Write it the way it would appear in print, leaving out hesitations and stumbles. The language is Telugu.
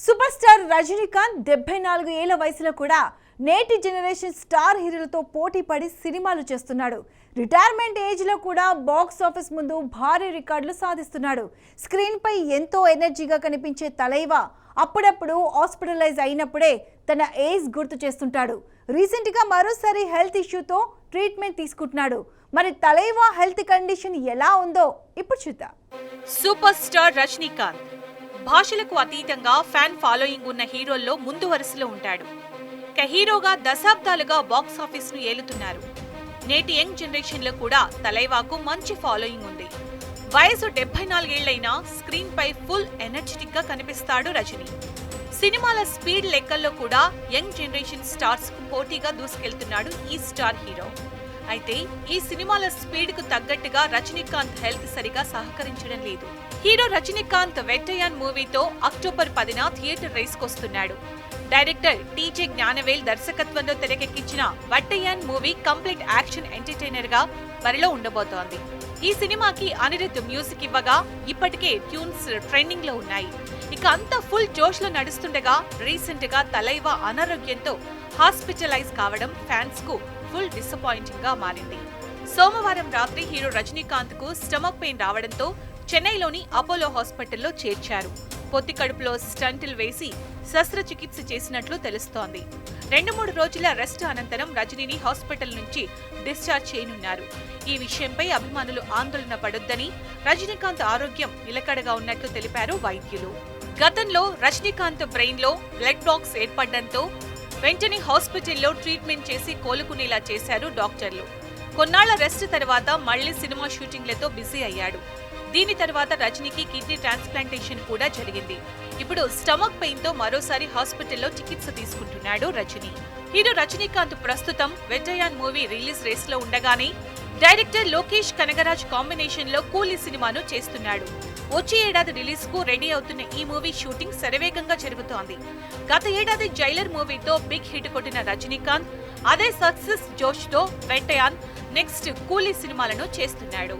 సూపర్ స్టార్ రజనీకాంత్ 74 ఏళ్ల వయసులో కూడా నేటి జనరేషన్ స్టార్ హీరోలతో పోటీ పడి సినిమాలు చేస్తున్నాడు. రిటైర్మెంట్ ఏజ్ లో కూడా బాక్స్ ఆఫీస్ ముందు భారీ రికార్డులు సాధిస్తున్నాడు. స్క్రీన్ పై ఎంతో ఎనర్జీగా కనిపించే తలైవా అప్పుడప్పుడు హాస్పిటలైజ్ అయినప్పుడే తన ఏజ్ గుర్తు చేస్తుంటాడు. రీసెంట్ గా మరోసారి హెల్త్ ఇష్యూతో ట్రీట్మెంట్ తీసుకుంటున్నాడు. మరి తలైవా హెల్త్ కండిషన్ ఎలా ఉందో ఇప్పుడు చూద్దాం. సూపర్ స్టార్ రజనీకాంత్ భాషలకు అతీతంగా ఫ్యాన్ ఫాలోయింగ్ ఉన్న హీరోల్లో ముందు వరుసలో ఉంటాడు. హీరోగా దశాబ్దాలుగా బాక్స్ ఆఫీస్ ను ఏలుతున్నారు. నేటి యంగ్ జనరేషన్ లో కూడా తలైవాకు మంచి ఫాలోయింగ్ ఉంది. వయసు 74 ఏళ్లైనా స్క్రీన్ పై ఫుల్ ఎనర్జెటిక్ గా కనిపిస్తాడు రజనీ. సినిమాల స్పీడ్ లెక్కల్లో కూడా యంగ్ జనరేషన్ స్టార్స్ కు పోటీగా దూసుకెళ్తున్నాడు ఈ స్టార్ హీరో. అయితే ఈ సినిమాల స్పీడ్ కు తగ్గట్టుగా రజనీకాంత్ హెల్త్ సరిగా సహకరించడం లేదు. హీరో రజనీకాంత్ వెట్టయాన్ మూవీతో అక్టోబర్ 10న థియేటర్ రేస్కొస్తున్నాడు. డైరెక్టర్ టీజే జ్ఞానవేల్ దర్శకత్వంలో తెరకెక్కించిన Vettaiyan movie complete action entertainer గా బరిలో ఉండబోతోంది. ఈ సినిమాకి అనిరుద్ధ్ మ్యూజిక్ ఇవ్వగా ఇప్పటికే ట్యూన్స్ ట్రెండింగ్ లో ఉన్నాయి. ఇక అంతా ఫుల్ జోష్ లో నడుస్తుండగా రీసెంట్ గా తలైవా అనారోగ్యంతో హాస్పిటలైజ్ కావడం ఫ్యాన్స్ కు ఫుల్ డిసప్పాయింటింగ్ గా మారింది. సోమవారం రాత్రి హీరో రజనీకాంత్ కు స్టమక్ పెయిన్ రావడంతో చెన్నైలోని అపోలో హాస్పిటల్లో చేర్చారు. పొత్తి కడుపులో స్టంటులు వేసి శస్త్రచికిత్స చేసినట్లు తెలుస్తోంది. 2-3 రోజుల రెస్ట్ అనంతరం రజనీని హాస్పిటల్ నుంచి డిశ్చార్జ్ చేయనున్నారు. ఈ విషయంపై అభిమానులు ఆందోళన పడొద్దని, రజనీకాంత్ ఆరోగ్యం నిలకడగా ఉన్నట్లు తెలిపారు వైద్యులు. గతంలో రజనీకాంత్ బ్రెయిన్ లో బ్లడ్ బాక్స్ ఏర్పడడంతో వెంటనే హాస్పిటల్లో ట్రీట్మెంట్ చేసి కోలుకునేలా చేశారు డాక్టర్లు. కొన్నాళ్ల రెస్ట్ తర్వాత మళ్లీ సినిమా షూటింగ్లతో బిజీ అయ్యాడు. దీని తర్వాత రజనీకి కిడ్నీ ట్రాన్స్ప్లాంటేషన్ కూడా జరిగింది. ఇప్పుడు స్టమక్ పెయిన్ తో మరోసారి హాస్పిటల్లో చికిత్స తీసుకుంటున్నాడు రజనీ. హీరో రజనీకాంత్ ప్రస్తుతం వెట్టయాన్ మూవీ రిలీజ్ రేస్ లో ఉండగానే డైరెక్టర్ లోకేష్ కనగరాజ్ కాంబినేషన్ లో కూలీ సినిమాను చేస్తున్నాడు. వచ్చే ఏడాది రిలీజ్ కు రెడీ అవుతున్న ఈ మూవీ షూటింగ్ శరవేగంగా జరుగుతోంది. గత ఏడాది జైలర్ మూవీతో బిగ్ హిట్ కొట్టిన రజనీకాంత్ అదే సక్సెస్ జోష్ తో వెట్టయాన్, నెక్స్ట్ కూలీ సినిమాలను చేస్తున్నాడు.